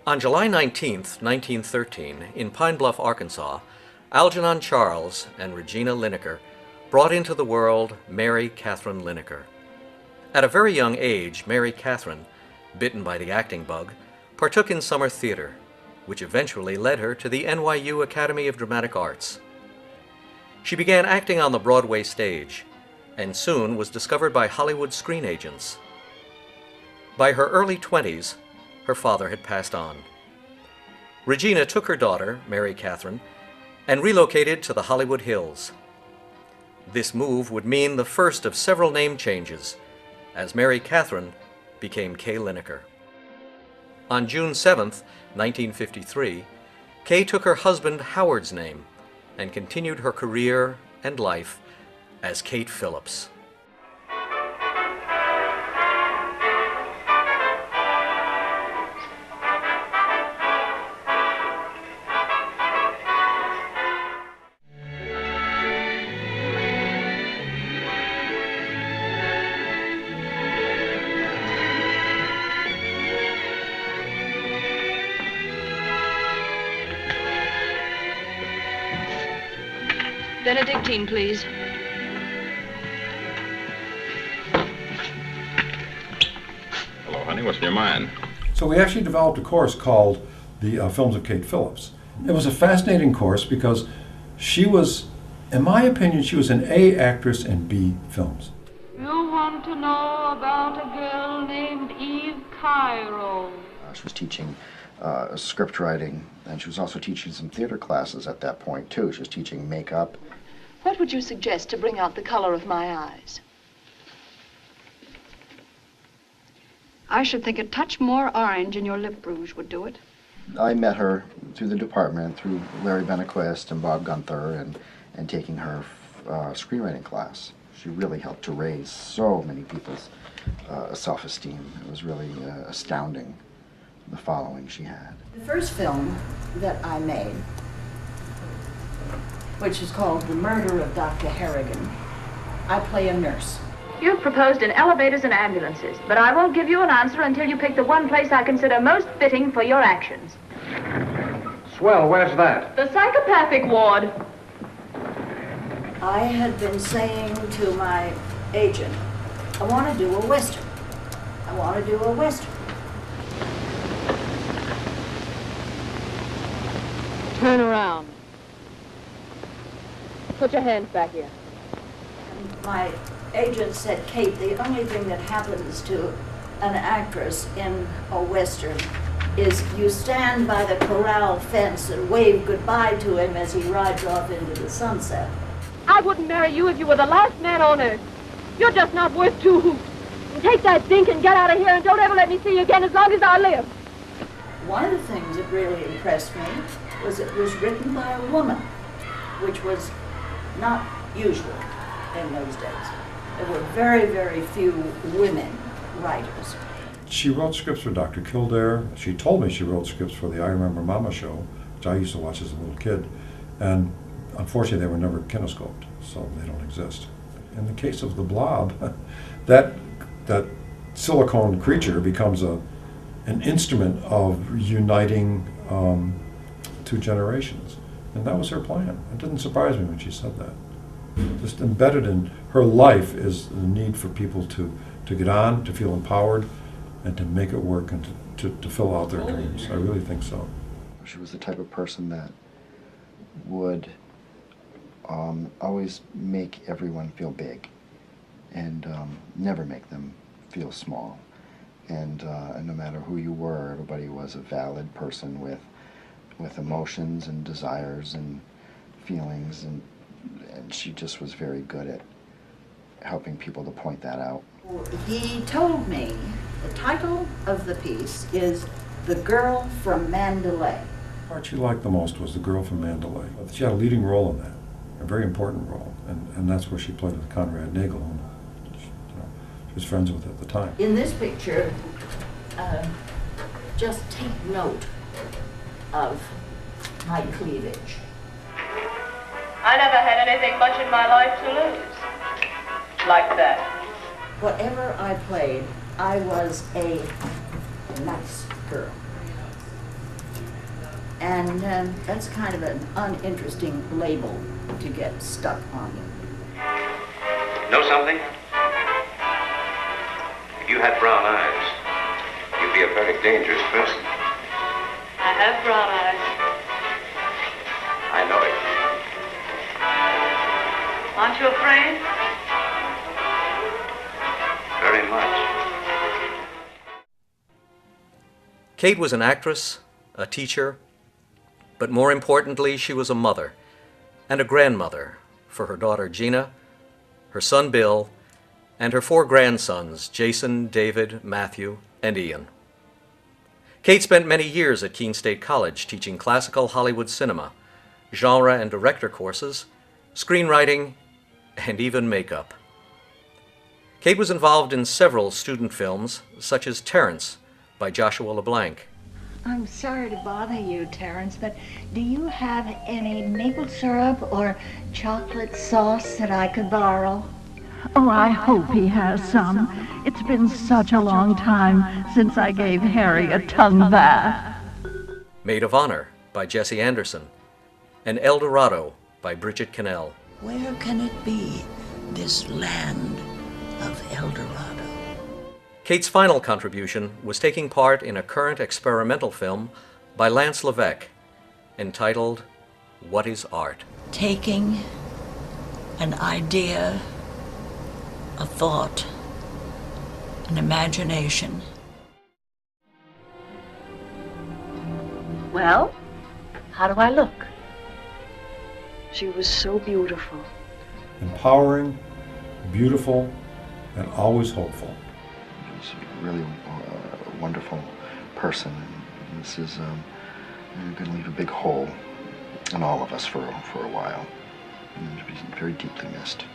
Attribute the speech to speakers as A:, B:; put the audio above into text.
A: On July 19th, 1913, in Pine Bluff, Arkansas, Algernon Charles and Regina Lineker brought into the world Mary Catherine Lineker. At a very young age, Mary Catherine, bitten by the acting bug, partook in summer theater, which eventually led her to the NYU Academy of Dramatic Arts. She began acting on the Broadway stage, and soon was discovered by Hollywood screen agents. By her early 20s, her father had passed on. Regina took her daughter, Mary Catherine, and relocated to the Hollywood Hills. This move would mean the first of several name changes, as Mary Catherine became Kay Lineker. On June 7, 1953, Kay took her husband Howard's name and continued her career and life as Kate Phillips.
B: Benedictine, please.
C: Hello, honey. What's in your mind?
D: So we actually developed a course called the Films of Kate Phillips. It was a fascinating course because she was, in my opinion, she was an A actress in B films.
E: You want to know about a girl named Eve Cairo?
F: She was teaching script writing, and she was also teaching some theater classes at that point, too. She was teaching makeup.
B: What would you suggest to bring out the color of my eyes? I should think a touch more orange in your lip rouge would do it.
F: I met her through the department, through Larry Benequist and Bob Gunther, and taking her screenwriting class. She really helped to raise so many people's self-esteem. It was really astounding, the following she had.
G: The first film that I made, which is called The Murder of Dr. Harrigan, I play a nurse.
H: You've proposed in elevators and ambulances, but I won't give you an answer until you pick the one place I consider most fitting for your actions.
C: Swell, where's that?
H: The psychopathic ward.
G: I had been saying to my agent, I want to do a Western. I want to do a Western.
B: Turn around. Put your hands back here.
G: And my agent said, Kate, the only thing that happens to an actress in a Western is you stand by the corral fence and wave goodbye to him as he rides off into the sunset.
H: I wouldn't marry you if you were the last man on earth. You're just not worth two hoots. Take that dink and get out of here and don't ever let me see you again as long as I live.
G: One of the things that really impressed me was it was written by a woman, which was not usual in those days. There were very, very few women writers.
D: She wrote scripts for Dr. Kildare. She told me she wrote scripts for the I Remember Mama show, which I used to watch as a little kid. And unfortunately, they were never kinescoped, so they don't exist. In the case of the Blob, that silicone creature becomes an instrument of uniting two generations. And that was her plan. It didn't surprise me when she said that. Just embedded in her life is the need for people to get on, to feel empowered, and to make it work and to fill out their dreams. I really think so.
F: She was the type of person that would always make everyone feel big and never make them feel small. And no matter who you were, everybody was a valid person with emotions and desires and feelings, and she just was very good at helping people to point that out.
G: He told me the title of the piece is The Girl from Mandalay.
D: The part she liked the most was The Girl from Mandalay. She had a leading role in that, a very important role, and that's where she played with Conrad Nagel, whom she was friends with at the time.
G: In this picture, just take note of my cleavage.
H: I never had anything much in my life to lose. Like that.
G: Whatever I played, I was a nice girl. And that's kind of an uninteresting label to get stuck on you.
I: Know something? If you had brown eyes, you'd be a very dangerous person.
E: I have brown eyes.
I: I know it.
E: Aren't you afraid?
I: Very much.
A: Kate was an actress, a teacher, but more importantly, she was a mother and a grandmother for her daughter Gina, her son Bill, and her 4 grandsons, Jason, David, Matthew, and Ian. Kate spent many years at Keene State College teaching classical Hollywood cinema, genre and director courses, screenwriting, and even makeup. Kate was involved in several student films, such as Terence by Joshua LeBlanc.
J: I'm sorry to bother you, Terence, but do you have any maple syrup or chocolate sauce that I could borrow?
K: Oh, I hope he has some. It's been such a long time since I gave Harry a tongue bath.
A: Maid of Honor by Jesse Anderson, and El Dorado by Bridget Cannell.
L: Where can it be, this land of El Dorado?
A: Kate's final contribution was taking part in a current experimental film by Lance Levesque entitled What is Art?
L: Taking an idea, a thought, an imagination.
H: Well, how do I look?
B: She was so beautiful.
D: Empowering, beautiful, and always hopeful.
F: She's a really wonderful person, and this is going to leave a big hole in all of us for a while. And she'll be very deeply missed.